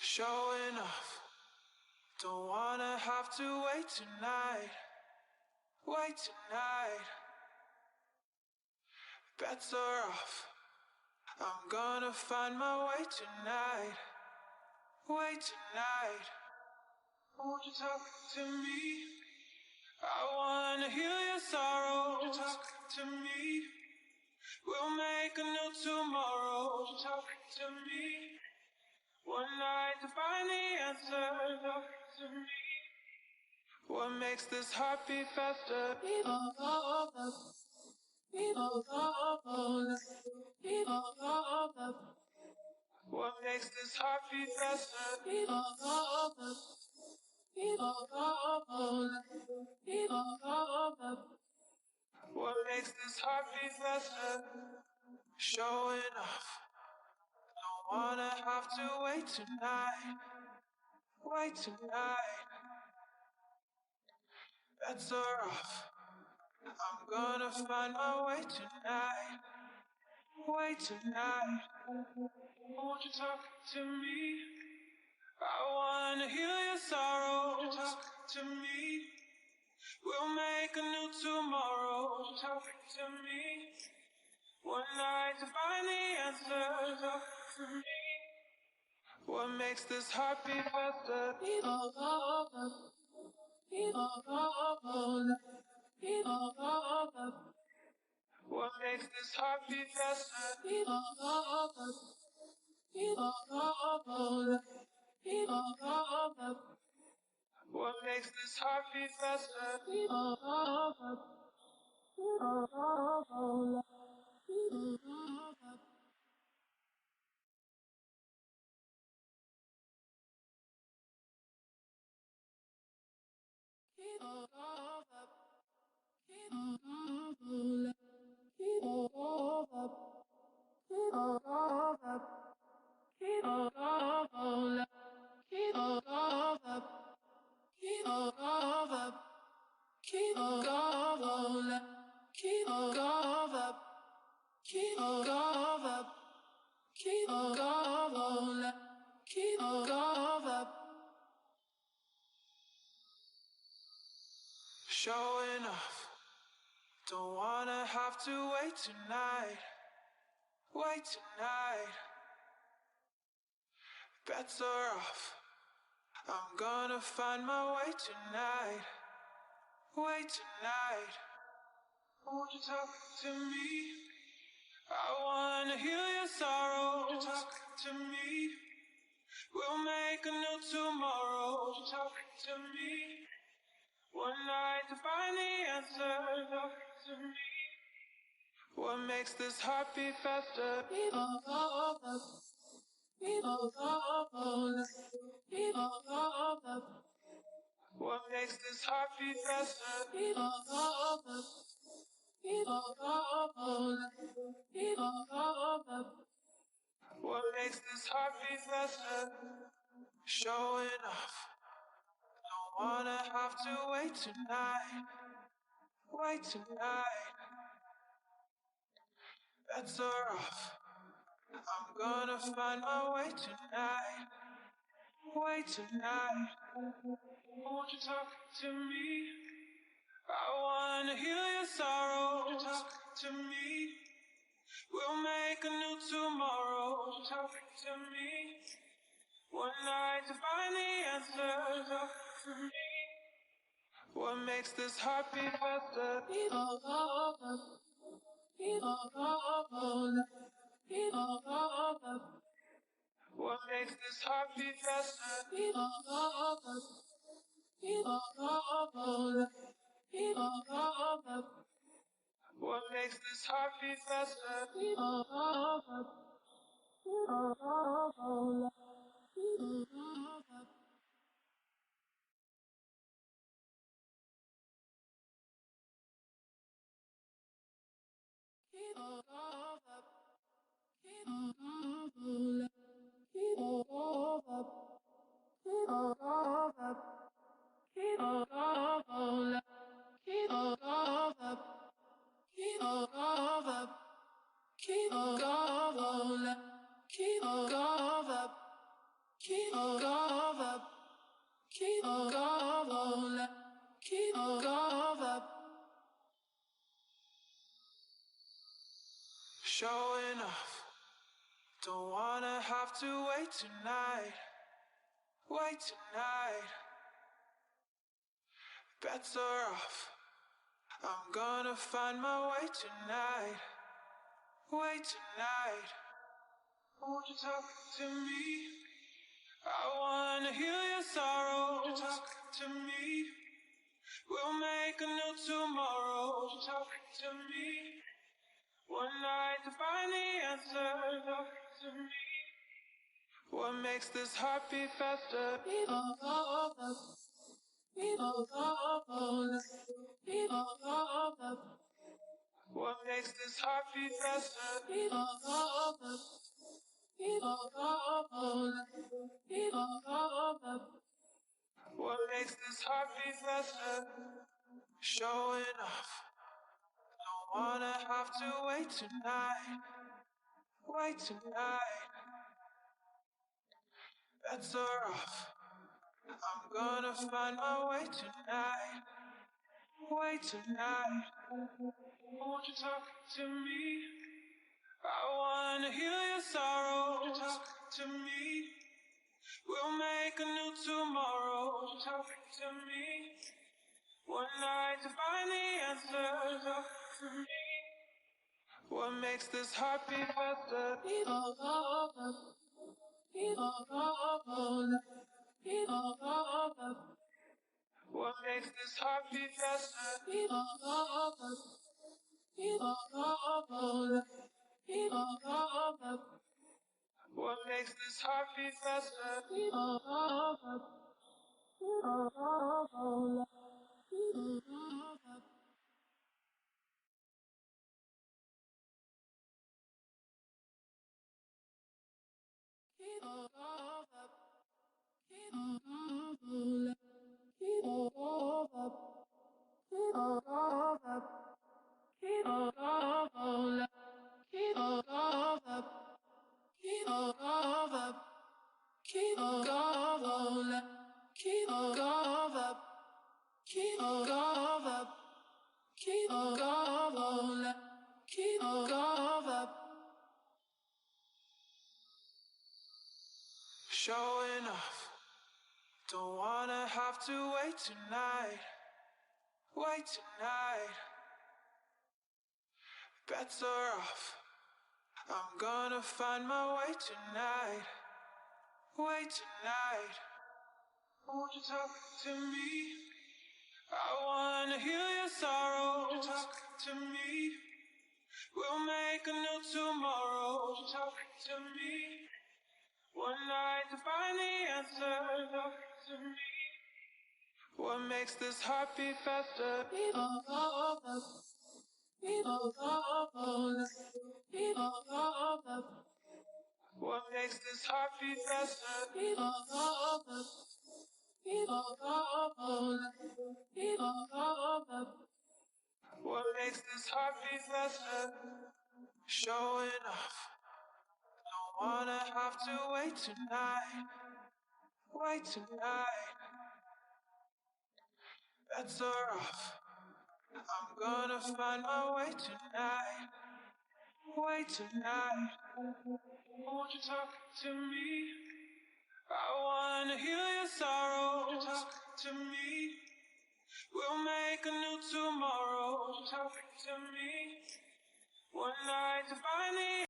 Showing off, don't wanna have to wait tonight. Bets are off, I'm gonna find my way tonight. Won't you talk to me? I wanna heal your sorrow. Won't you talk to me? We'll make a new tomorrow. Won't you talk to me? One night to find the answer. Talk to me. What makes this heart beat faster? What makes this heart beat faster? What makes this heart beat faster? Showing off, don't wanna have to wait tonight. Bets are off, I'm gonna find my way tonight. Won't you talk to me? I wanna heal your sorrow. Won't you talk to me? We'll make a new tomorrow. Won't you talk to me? One night to find the answer. Talk to me. What makes this heart beat faster? What makes this heart beat faster? What makes this heart beat faster? Showing off, don't wanna have to wait tonight. Bets are off, I'm gonna find my way tonight. Won't you talk to me? I wanna heal your sorrow. Won't you talk to me? We'll make a new tomorrow. Won't you talk to me? One night to find the answer. Talk to me. What makes this heart beat faster? What makes this heart beat faster? What makes this heart beat faster? Showing off, don't wanna have to wait tonight. Bets are off, I'm gonna find my way tonight. Won't you talk to me? I wanna heal your sorrow. Won't you talk to me? We'll make a new tomorrow. Won't you talk to me? One night to find the answer. Talk to me. What makes this heart beat faster? What makes this heart beat faster? What makes this heart beat faster? Showing off, don't wanna have to wait tonight, wait tonight. Bets are off, I'm gonna find my way tonight, way tonight. Won't you talk to me? I wanna heal your sorrow. Won't you talk to me? We'll make a new tomorrow. Won't you talk to me? One night to find the answer. Talk to me. What makes this heart beat faster? What makes this heart beat faster? What makes this heart beat faster? Showing off, don't wanna have to wait tonight, wait tonight. Bets are off, I'm gonna find my way tonight, way tonight. Won't you talk to me? I wanna heal your sorrow. Won't you talk to me? We'll make a new tomorrow. Won't you talk to me? One night to find the answer. Talk to me. What makes this heart beat faster? What makes this heart beat faster? What makes this heart beat faster? Showing off, don't wanna have to wait tonight, wait tonight. Bets are off, I'm gonna find my way tonight, way tonight. Won't you talk to me? I wanna heal your sorrow. Won't you talk to me? We'll make a new tomorrow. Won't you talk to me? One night to find the answer. Talk to me. What makes this heart beat faster? What makes this heart beat faster? What makes this heart beat faster? Showing off, don't wanna have to wait tonight, wait tonight. Bets are off, I'm gonna find my way tonight, way tonight. Won't you talk to me? I wanna heal your sorrow. Won't you talk to me? We'll make a new tomorrow. Won't you talk to me? One night to find the